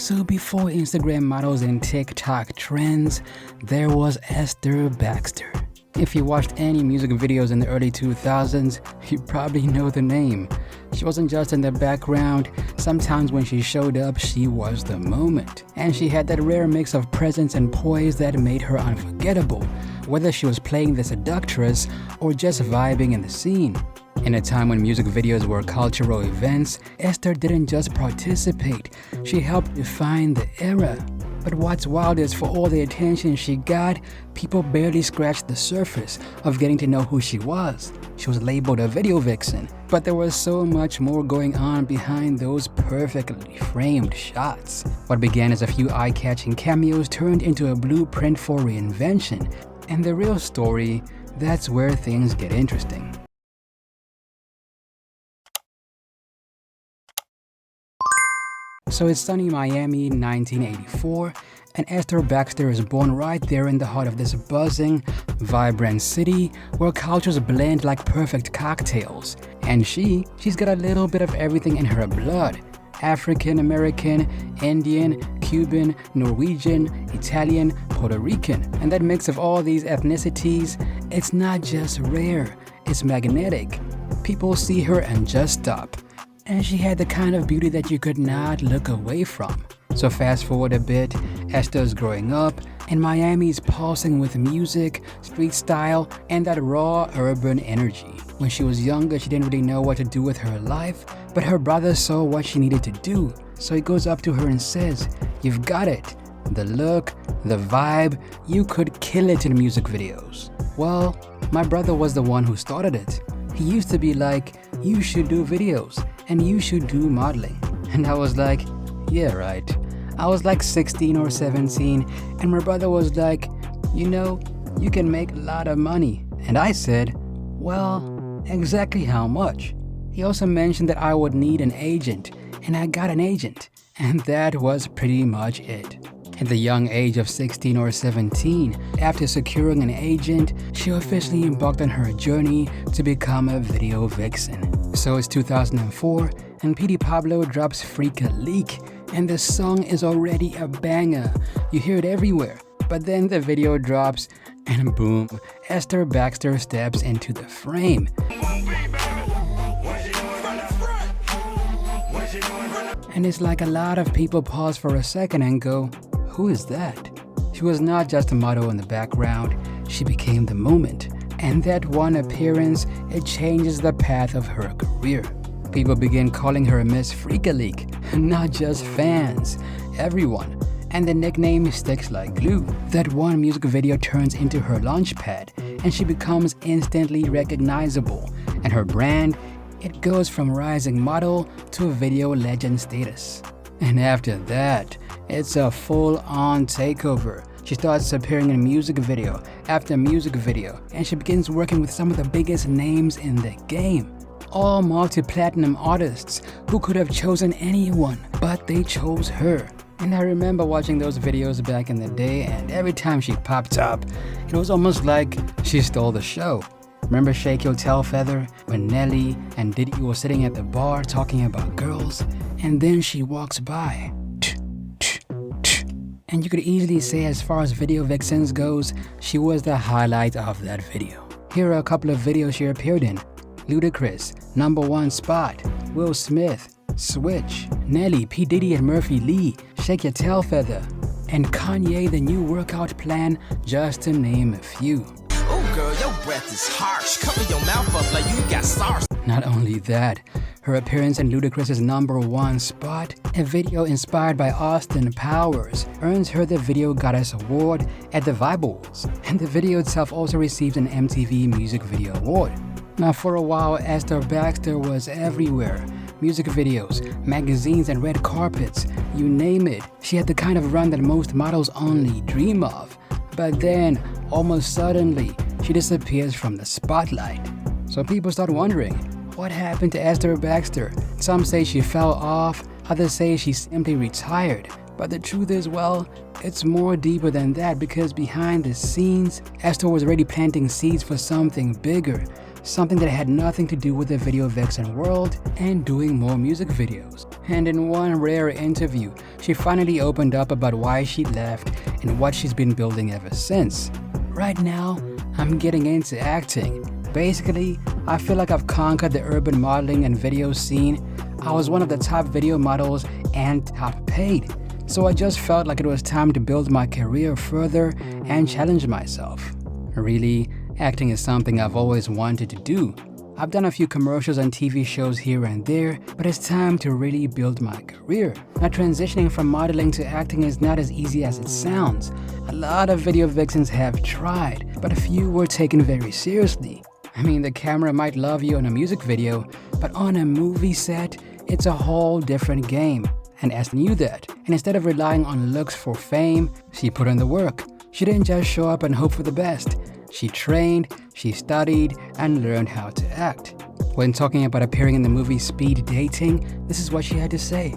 So before Instagram models and TikTok trends, there was Esther Baxter. If you watched any music videos in the early 2000s, you probably know the name. She wasn't just in the background. Sometimes when she showed up, she was the moment. And she had that rare mix of presence and poise that made her unforgettable, whether she was playing the seductress or just vibing in the scene. In a time when music videos were cultural events, Esther didn't just participate, she helped define the era. But what's wild is for all the attention she got, people barely scratched the surface of getting to know who she was. She was labeled a video vixen, but there was so much more going on behind those perfectly framed shots. What began as a few eye-catching cameos turned into a blueprint for reinvention. And the real story, that's where things get interesting. So it's sunny Miami, 1984, and Esther Baxter is born right there in the heart of this buzzing, vibrant city where cultures blend like perfect cocktails. And she's got a little bit of everything in her blood. African American, Indian, Cuban, Norwegian, Italian, Puerto Rican. And that mix of all these ethnicities, it's not just rare, it's magnetic. People see her and just stop. And she had the kind of beauty that you could not look away from. So fast forward a bit, Esther's growing up, and Miami's pulsing with music, street style, and that raw urban energy. When she was younger, she didn't really know what to do with her life, but her brother saw what she needed to do. So he goes up to her and says, "You've got it. The look, the vibe, you could kill it in music videos." Well, my brother was the one who started it. He used to be like, "You should do videos, and you should do modeling." And I was like, yeah, right. I was like 16 or 17, and my brother was like, "You know, you can make a lot of money." And I said, "Well, exactly how much?" He also mentioned that I would need an agent, and I got an agent. And that was pretty much it. At the young age of 16 or 17, after securing an agent, she officially embarked on her journey to become a video vixen. So it's 2004, and Petey Pablo drops Freak a Leak, and the song is already a banger. You hear it everywhere. But then the video drops, and boom, Esther Baxter steps into the frame. And it's like a lot of people pause for a second and go, who is that? She was not just a model in the background, she became the moment. And that one appearance, it changes the path of her career. People begin calling her Miss Freak-a-Leak, not just fans, everyone. And the nickname sticks like glue. That one music video turns into her launch pad, and she becomes instantly recognizable. And her brand, it goes from rising model to video legend status. And after that, it's a full-on takeover. She starts appearing in music video after music video, and she begins working with some of the biggest names in the game. All multi-platinum artists who could have chosen anyone, but they chose her. And I remember watching those videos back in the day, and every time she popped up, it was almost like she stole the show. Remember Shake Your Tail Feather when Nelly and Diddy were sitting at the bar talking about girls, and then she walks by. And you could easily say, as far as video vixens goes, she was the highlight of that video. Here are a couple of videos she appeared in. Ludacris, #1 spot, Will Smith, Switch, Nelly, P. Diddy and Murphy Lee, Shake Your Tail Feather, and Kanye, The New Workout Plan, just to name a few. Oh girl, your breath is harsh. Cover your mouth up like you got SARS. Not only that, her appearance in Ludacris' #1 spot, a video inspired by Austin Powers, earns her the Video Goddess Award at the Vibe Awards, and the video itself also received an MTV Music Video Award. Now for a while, Esther Baxter was everywhere. Music videos, magazines, and red carpets, you name it. She had the kind of run that most models only dream of. But then, almost suddenly, she disappears from the spotlight. So people start wondering, what happened to Esther Baxter? Some say she fell off, others say she simply retired. But the truth is, well, it's more deeper than that, because behind the scenes, Esther was already planting seeds for something bigger. something that had nothing to do with the video vixen world, and doing more music videos. And in one rare interview, she finally opened up about why she left and what she's been building ever since. Right now, I'm getting into acting. Basically, I feel like I've conquered the urban modeling and video scene. I was one of the top video models and top paid. So I just felt like it was time to build my career further and challenge myself. Really, acting is something I've always wanted to do. I've done a few commercials and TV shows here and there, but it's time to really build my career. Now, transitioning from modeling to acting is not as easy as it sounds. A lot of video vixens have tried, but a few were taken very seriously. I mean, the camera might love you in a music video, but on a movie set, it's a whole different game. And Esther knew that, and instead of relying on looks for fame, she put in the work. She didn't just show up and hope for the best. She trained, she studied, and learned how to act. When talking about appearing in the movie Speed Dating, this is what she had to say.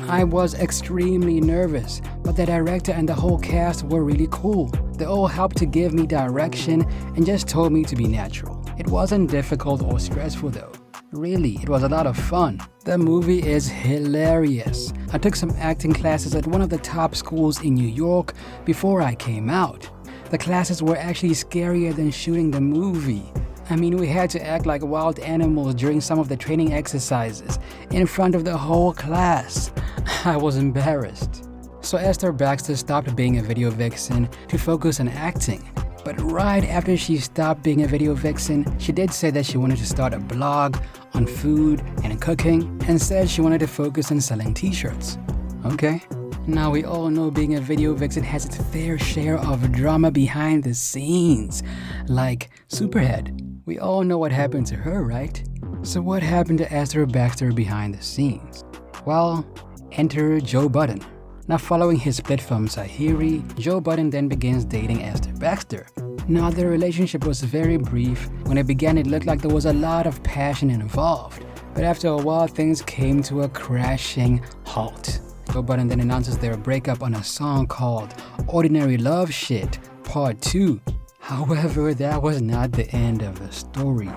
I was extremely nervous, but the director and the whole cast were really cool. They all helped to give me direction and just told me to be natural. It wasn't difficult or stressful though. Really, it was a lot of fun. The movie is hilarious. I took some acting classes at one of the top schools in New York before I came out. The classes were actually scarier than shooting the movie. I mean, we had to act like wild animals during some of the training exercises in front of the whole class. I was embarrassed. So Esther Baxter stopped being a video vixen to focus on acting. But right after she stopped being a video vixen, she did say that she wanted to start a blog on food and cooking, and said she wanted to focus on selling t-shirts. Okay. Now we all know being a video vixen has its fair share of drama behind the scenes, like Superhead. We all know what happened to her, right? So what happened to Esther Baxter behind the scenes? Well, enter Joe Budden. Now following his split from Sahiri, Joe Budden then begins dating Esther Baxter. Now their relationship was very brief. When it began, it looked like there was a lot of passion involved. But after a while, things came to a crashing halt. Joe Budden then announces their breakup on a song called Ordinary Love Shit Part 2. However, that was not the end of the story.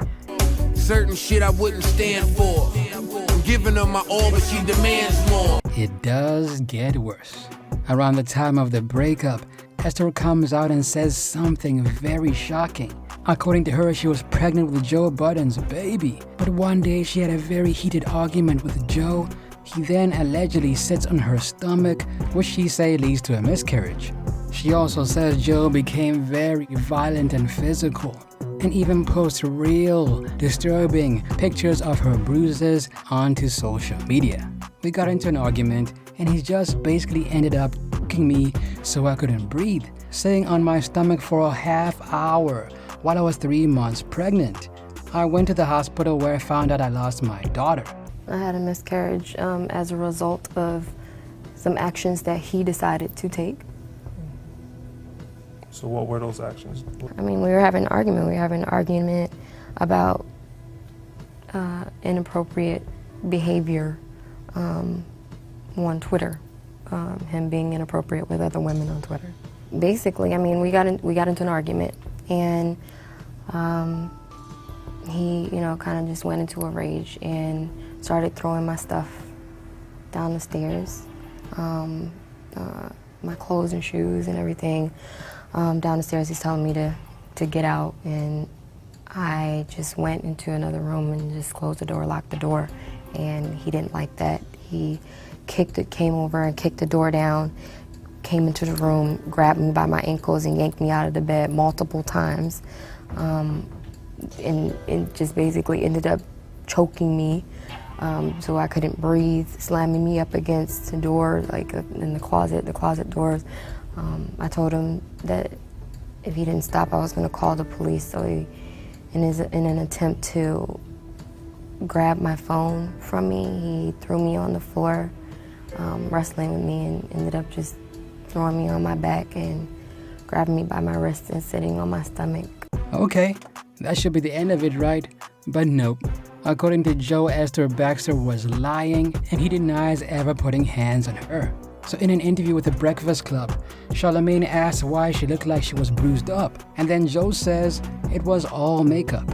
Certain shit I wouldn't stand for. I'm giving her my all, but she demands more. It does get worse. Around the time of the breakup, Esther comes out and says something very shocking. According to her, she was pregnant with Joe Budden's baby. But one day she had a very heated argument with Joe. He then allegedly sits on her stomach, which she says leads to a miscarriage. She also says Joe became very violent and physical, and even posts real disturbing pictures of her bruises onto social media. We got into an argument, and he just basically ended up choking me so I couldn't breathe, sitting on my stomach for a half hour while I was 3 months pregnant. I went to the hospital where I found out I lost my daughter. I had a miscarriage as a result of some actions that he decided to take. So what were those actions? I mean, we were having an argument. We were having an argument about inappropriate behavior on Twitter, him being inappropriate with other women on Twitter. Basically, I mean, we got into an argument, and he, kind of just went into a rage and started throwing my stuff down the stairs, my clothes and shoes and everything down the stairs. He's telling me to get out, and I just went into another room and just closed the door, locked the door, and he didn't like that. He came over and kicked the door down, came into the room, grabbed me by my ankles and yanked me out of the bed multiple times, and just basically ended up choking me so I couldn't breathe, slamming me up against the door, like in the closet doors. I told him that if he didn't stop, I was going to call the police. So he, in an attempt to grab my phone from me, he threw me on the floor, wrestling with me, and ended up just throwing me on my back and grabbing me by my wrist and sitting on my stomach. Okay, that should be the end of it, right? But nope. According to Joe, Esther Baxter was lying, and he denies ever putting hands on her. So in an interview with The Breakfast Club, Charlamagne asked why she looked like she was bruised up, and then Joe says it was all makeup.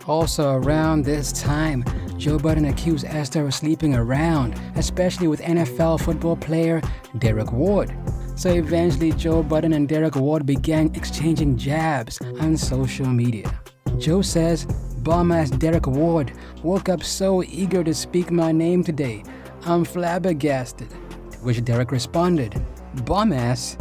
Also around this time, Joe Budden accused Esther of sleeping around, especially with NFL football player Derek Ward. So eventually Joe Budden and Derek Ward began exchanging jabs on social media. Joe says, "Bum-ass Derek Ward woke up so eager to speak my name today. I'm flabbergasted." To which Derek responded, "Bum-ass?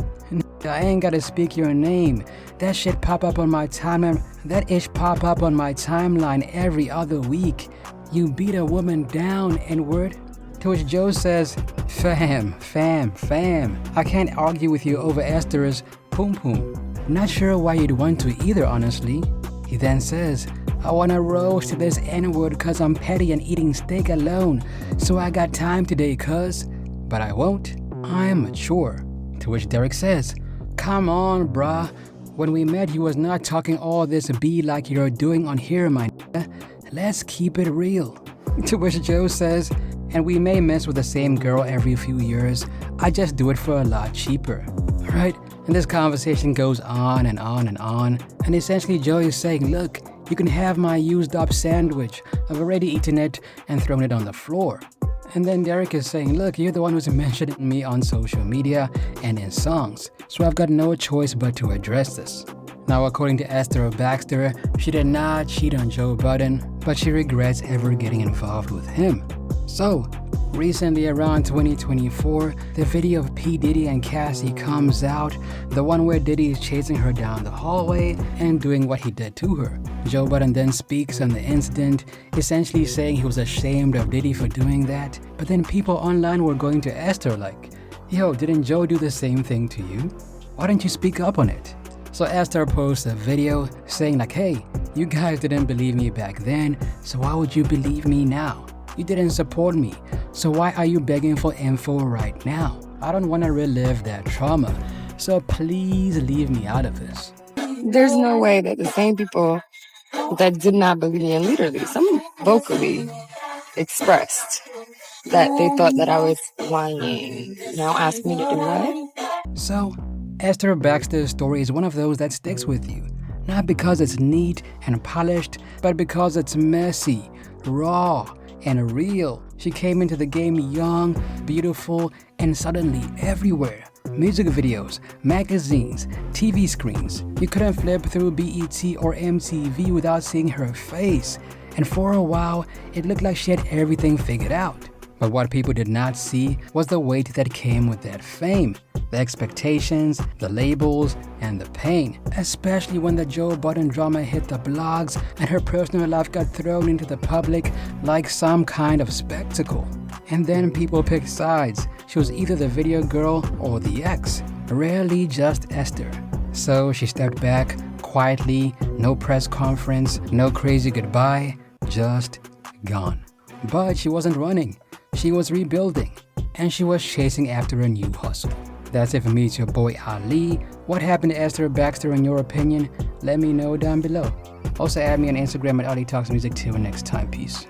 I ain't gotta speak your name. That shit pop up on my timeline. That ish pop up on my timeline every other week. You beat a woman down, N-word." To which Joe says, fam, I can't argue with you over Esther's poom poom. Not sure why you'd want to either, honestly." He then says, "I wanna roast this N-word cause I'm petty and eating steak alone, so I got time today cuz, but I won't. I'm mature." To which Derek says, "Come on, bruh. When we met, you was not talking all this be like you're doing on here, my nigga. Let's keep it real." To which Joe says, "And we may mess with the same girl every few years. I just do it for a lot cheaper." Right? And this conversation goes on and on and on. And essentially Joe is saying, "Look, you can have my used up sandwich. I've already eaten it and thrown it on the floor." And then Derek is saying, "Look, you're the one who's mentioning me on social media and in songs, so I've got no choice but to address this." Now, according to Esther Baxter, she did not cheat on Joe Budden, but she regrets ever getting involved with him. So, recently around 2024, the video of P. Diddy and Cassie comes out, the one where Diddy is chasing her down the hallway and doing what he did to her. Joe Budden then speaks on the incident, essentially saying he was ashamed of Diddy for doing that, but then people online were going to Esther like, "Yo, didn't Joe do the same thing to you? Why didn't you speak up on it?" So Esther posts a video saying like, "Hey, you guys didn't believe me back then, so why would you believe me now? You didn't support me, so why are you begging for info right now? I don't want to relive that trauma, so please leave me out of this." There's no way that the same people that did not believe me, and literally, some vocally expressed that they thought that I was lying, now ask me to do what? So, Esther Baxter's story is one of those that sticks with you, not because it's neat and polished, but because it's messy, raw, and real. She came into the game young, beautiful, and suddenly everywhere. Music videos, magazines, TV screens. You couldn't flip through BET or MTV without seeing her face. And for a while, it looked like she had everything figured out. But what people did not see was the weight that came with that fame. The expectations, the labels, and the pain. Especially when the Joe Budden drama hit the blogs and her personal life got thrown into the public like some kind of spectacle. And then people picked sides. She was either the video girl or the ex, rarely just Esther. So she stepped back quietly, no press conference, no crazy goodbye, just gone. But she wasn't running. She was rebuilding, and she was chasing after a new hustle. That's it for me. It's your boy Ali. What happened to Esther Baxter in your opinion? Let me know down below. Also add me on Instagram at Ali Talks Music. Till next time, peace.